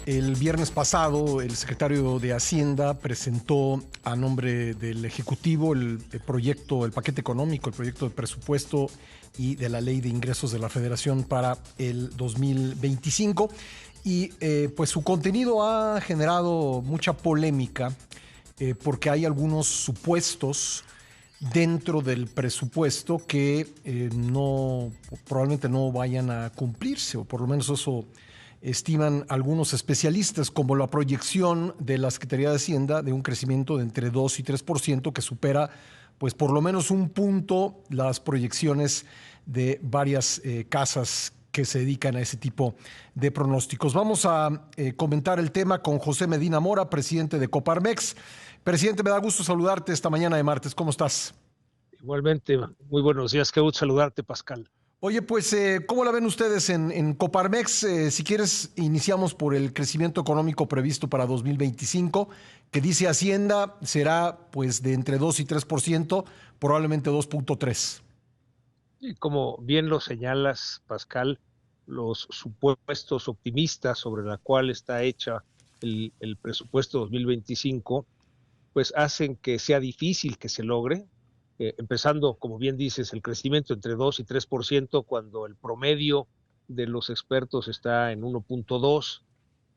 El viernes pasado, el secretario de Hacienda presentó a nombre del Ejecutivo el proyecto, el paquete económico, el proyecto de presupuesto y de la Ley de Ingresos de la Federación para el 2025. Y pues su contenido ha generado mucha polémica porque hay algunos supuestos dentro del presupuesto que probablemente no vayan a cumplirse, o por lo menos eso estiman algunos especialistas, como la proyección de la Secretaría de Hacienda de un crecimiento de entre 2 y 3% que supera pues por lo menos un punto las proyecciones de varias casas que se dedican a ese tipo de pronósticos. Vamos a comentar el tema con José Medina Mora, presidente de Coparmex. Presidente, me da gusto saludarte esta mañana de martes. ¿Cómo estás? Igualmente, muy buenos días. Qué gusto saludarte, Pascal. Oye, pues, ¿cómo la ven ustedes en Coparmex? Si quieres, iniciamos por el crecimiento económico previsto para 2025, que dice Hacienda será pues de entre 2 y 3%, probablemente 2.3. Y como bien lo señalas, Pascal, los supuestos optimistas sobre la cual está hecha el presupuesto 2025, pues hacen que sea difícil que se logre, empezando, como bien dices, el crecimiento entre 2 y 3%, cuando el promedio de los expertos está en 1.2,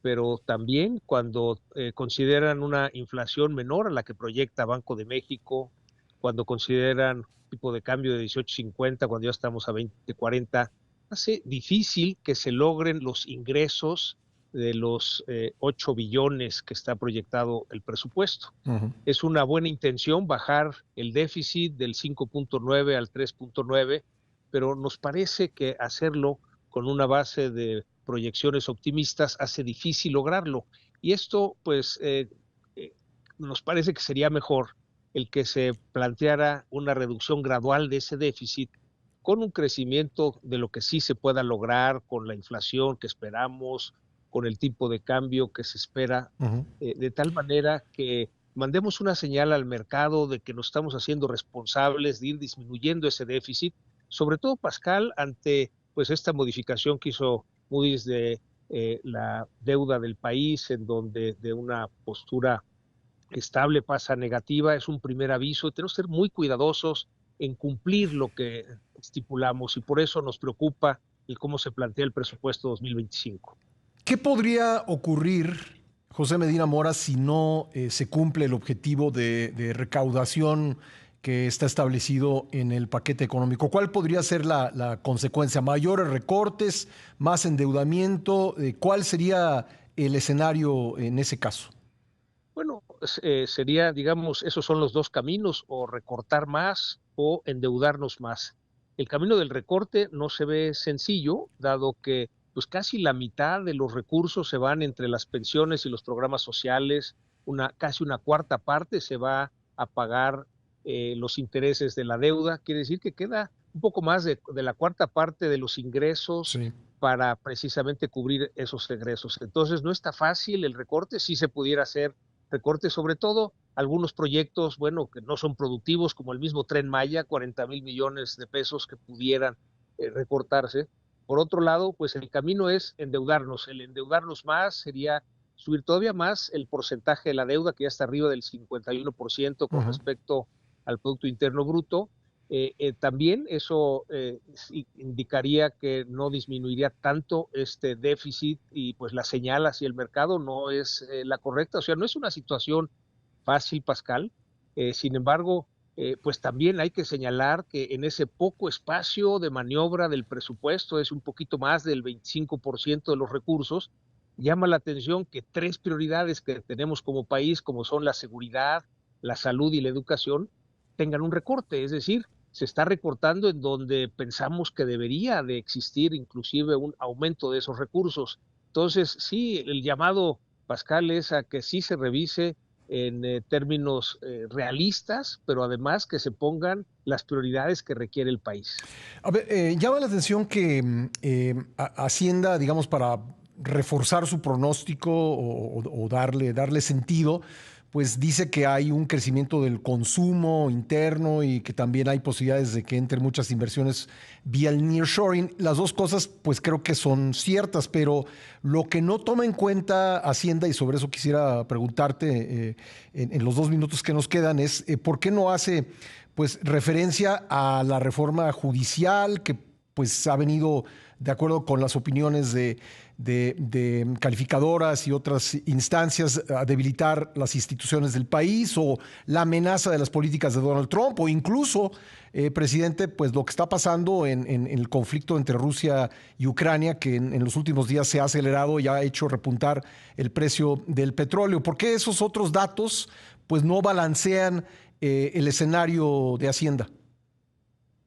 pero también cuando consideran una inflación menor a la que proyecta Banco de México, cuando consideran tipo de cambio de 18.50, cuando ya estamos a 20.40, hace difícil que se logren los ingresos de los 8 billones que está proyectado el presupuesto. Uh-huh. Es una buena intención bajar el déficit del 5.9 al 3.9, pero nos parece que hacerlo con una base de proyecciones optimistas hace difícil lograrlo. Y esto, pues, nos parece que sería mejor el que se planteara una reducción gradual de ese déficit con un crecimiento de lo que sí se pueda lograr, con la inflación que esperamos, con el tipo de cambio que se espera, Uh-huh. de tal manera que mandemos una señal al mercado de que nos estamos haciendo responsables de ir disminuyendo ese déficit, sobre todo, Pascal, ante pues esta modificación que hizo Moody's de la deuda del país, en donde de una postura estable pasa a negativa. Es un primer aviso. Tenemos que ser muy cuidadosos en cumplir lo que estipulamos, y por eso nos preocupa el cómo se plantea el presupuesto 2025. ¿Qué podría ocurrir, José Medina Mora, si no se cumple el objetivo de recaudación que está establecido en el paquete económico? ¿Cuál podría ser la consecuencia? ¿Mayores recortes, más endeudamiento? ¿Cuál sería el escenario en ese caso? Bueno, sería, digamos, esos son los dos caminos: o recortar más o endeudarnos más. El camino del recorte no se ve sencillo, dado que pues casi la mitad de los recursos se van entre las pensiones y los programas sociales, casi una cuarta parte se va a pagar los intereses de la deuda. Quiere decir que queda un poco más de la cuarta parte de los ingresos Sí. para precisamente cubrir esos egresos. Entonces no está fácil el recorte. Sí se pudiera hacer recortes, sobre todo algunos proyectos, bueno, que no son productivos, como el mismo Tren Maya, 40,000 millones de pesos que pudieran recortarse. Por otro lado, pues el camino es endeudarnos. El endeudarnos más sería subir todavía más el porcentaje de la deuda, que ya está arriba del 51% con Uh-huh. respecto al Producto Interno Bruto. También eso indicaría que no disminuiría tanto este déficit, y pues la señal hacia el mercado no es la correcta. O sea, no es una situación fácil, Pascal. Sin embargo, pues también hay que señalar que en ese poco espacio de maniobra del presupuesto, es un poquito más del 25% de los recursos, llama la atención que tres prioridades que tenemos como país, como son la seguridad, la salud y la educación, tengan un recorte. Es decir, se está recortando en donde pensamos que debería de existir inclusive un aumento de esos recursos. Entonces, sí, el llamado, Pascal, es a que sí se revise en términos realistas, pero además que se pongan las prioridades que requiere el país. A ver, llama la atención que Hacienda, digamos, para reforzar su pronóstico o darle sentido, pues dice que hay un crecimiento del consumo interno y que también hay posibilidades de que entren muchas inversiones vía el nearshoring. Las dos cosas, pues creo que son ciertas, pero lo que no toma en cuenta Hacienda, y sobre eso quisiera preguntarte en los 2 minutos que nos quedan, es ¿por qué no hace pues referencia a la reforma judicial que pues ha venido de acuerdo con las opiniones de calificadoras y otras instancias a debilitar las instituciones del país, o la amenaza de las políticas de Donald Trump, o incluso, presidente, pues lo que está pasando en el conflicto entre Rusia y Ucrania, que en los últimos días se ha acelerado y ha hecho repuntar el precio del petróleo? ¿Por qué esos otros datos pues no balancean el escenario de Hacienda?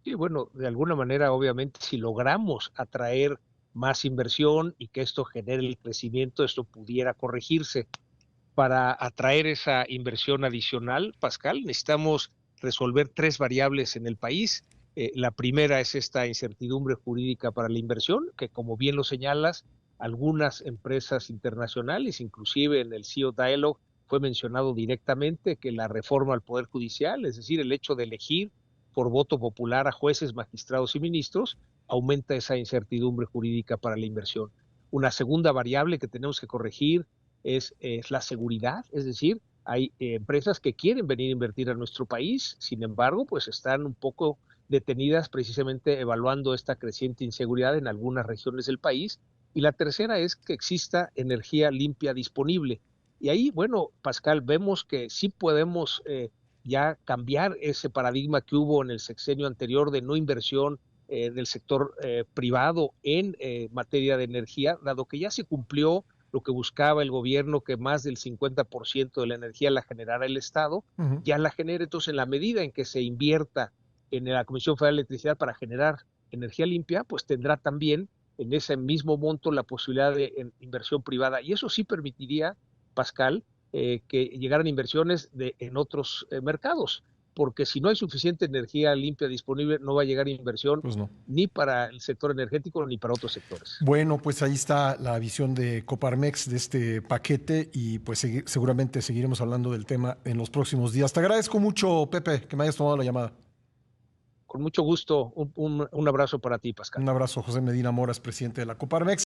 Y bueno, de alguna manera, obviamente, si logramos atraer más inversión y que esto genere el crecimiento, esto pudiera corregirse. Para atraer esa inversión adicional, Pascal, necesitamos resolver tres variables en el país. La primera es esta incertidumbre jurídica para la inversión, que como bien lo señalas, algunas empresas internacionales, inclusive en el CEO Dialogue, fue mencionado directamente que la reforma al Poder Judicial, es decir, el hecho de elegir por voto popular a jueces, magistrados y ministros, aumenta esa incertidumbre jurídica para la inversión. Una segunda variable que tenemos que corregir es la seguridad, es decir, hay empresas que quieren venir a invertir a nuestro país, sin embargo, pues están un poco detenidas precisamente evaluando esta creciente inseguridad en algunas regiones del país. Y la tercera es que exista energía limpia disponible. Y ahí, bueno, Pascal, vemos que sí podemos ya cambiar ese paradigma que hubo en el sexenio anterior de no inversión del sector privado en materia de energía, dado que ya se cumplió lo que buscaba el gobierno, que más del 50% de la energía la generara el Estado, Uh-huh. ya la genera. Entonces, en la medida en que se invierta en la Comisión Federal de Electricidad para generar energía limpia, pues tendrá también en ese mismo monto la posibilidad de inversión privada. Y eso sí permitiría, Pascal, que llegaran inversiones en otros mercados, porque si no hay suficiente energía limpia disponible, no va a llegar inversión Pues no. ni para el sector energético ni para otros sectores. Bueno, pues ahí está la visión de Coparmex de este paquete y pues seguramente seguiremos hablando del tema en los próximos días. Te agradezco mucho, Pepe, que me hayas tomado la llamada. Con mucho gusto, un abrazo para ti, Pascal. Un abrazo, José Medina Moras, presidente de la Coparmex.